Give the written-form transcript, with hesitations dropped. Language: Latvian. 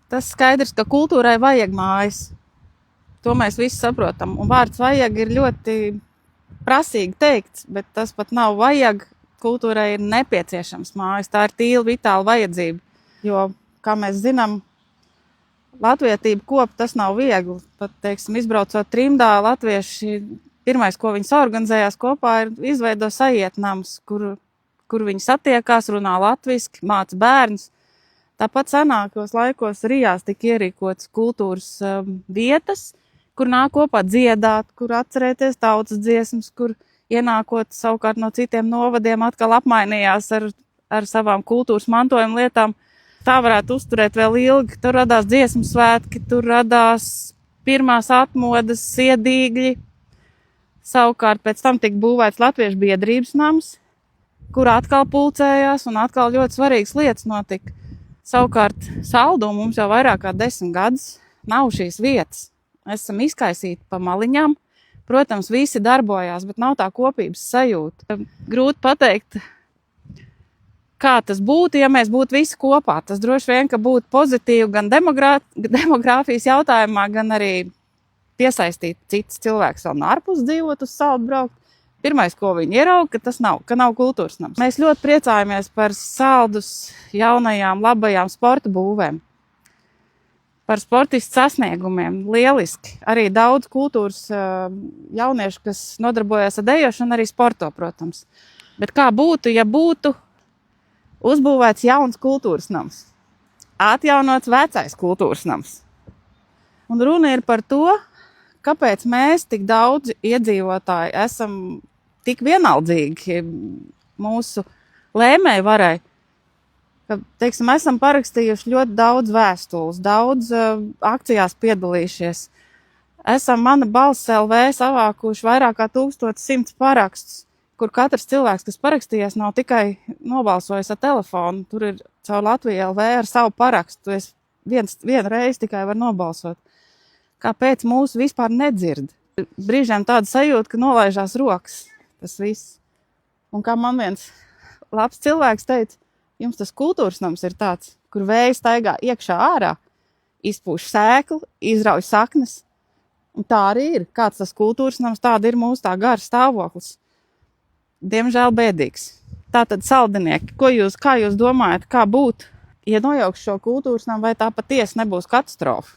Tas skaidrs, ka kultūrai vajag mājas. To mēs visi saprotam. Un vārds vajag ir ļoti prasīgi teikts, bet tas pat nav vajag. Kultūrai ir nepieciešams mājas. Tā ir tīla vitāla vajadzība. Jo, kā mēs zinām, latvietība kopa tas nav viegli. Pat, teiksim, izbraucot trimdā, latvieši pirmais, ko viņi saorganizējās kopā, ir izveido sajietnams, kur viņi satiekās, runā latviski, māca bērnus. Tāpat senākos laikos Rijās tika ierīkotas kultūras vietas, kur nāk kopā dziedāt, kur atcerēties tautas dziesmas, kur ienākot savukārt no citiem novadiem atkal apmainījās ar savām kultūras mantojuma lietām. Tā varētu uzturēt vēl ilgi. Tur radās dziesmu svētki, tur radās pirmās atmodas, siedīgļi. Savukārt pēc tam tika būvēts Latviešu biedrības nams, kur atkal pulcējās un atkal ļoti svarīgas lietas notika. Savukārt Saldū mums jau vairāk kā 10 gadus nav šīs vietas. Mēs esam izkaisīti pa maliņām. Protams, visi darbojās, bet nav tā kopības sajūta. Grūti pateikt, kā tas būtu, ja mēs būtu visi kopā. Tas droši vien, ka būtu pozitīvi gan demogrāfijas jautājumā, gan arī piesaistīt citus cilvēkus vēl no ārpus dzīvot uz Saldu braukt. Pirmais, ko viņi ierauga, ka nav kultūras nams. Mēs ļoti priecājamies par Saldus jaunajām, labajām sporta būvēm. Par sportistu sasniegumiem. Lieliski. Arī daudz kultūras jauniešu, kas nodarbojas ar dejošanu, arī sporto, protams. Bet kā būtu, ja būtu uzbūvēts jauns kultūras nams? Atjaunots vecais kultūras nams. Un runa ir par to, kāpēc mēs tik daudz iedzīvotāji esam tik vienaldzīgi mūsu lēmēju varai. Teiksim, esam parakstījuši ļoti daudz vēstules, daudz akcijās piedalījušies. Esam Mana balss LV savākuši vairāk kā 1100 parakstus, kur katrs cilvēks, kas parakstījās, nav tikai nobalsojis ar telefonu. Tur ir caur Latviju LV ar savu parakstu. Es vienu reizi tikai var nobalsot. Kāpēc mūsu vispār nedzird? Brīžiem tāda sajūta, ka nolaižās rokas tas viss. Un kā man viens labs cilvēks teica, jums tas kultūras nams ir tāds, kur vējs staigā iekšā ārā, izpūš sēklu, izrauj saknes. Un tā arī ir. Kāds tas kultūras nams, tāda ir mūsu tā gara stāvoklis. Diemžēl bēdīgs. Tātad saldinieki, kā jūs domājat, kā būt, ja nojaukšu šo kultūras namu, vai tā patiesi nebūs katastrofa?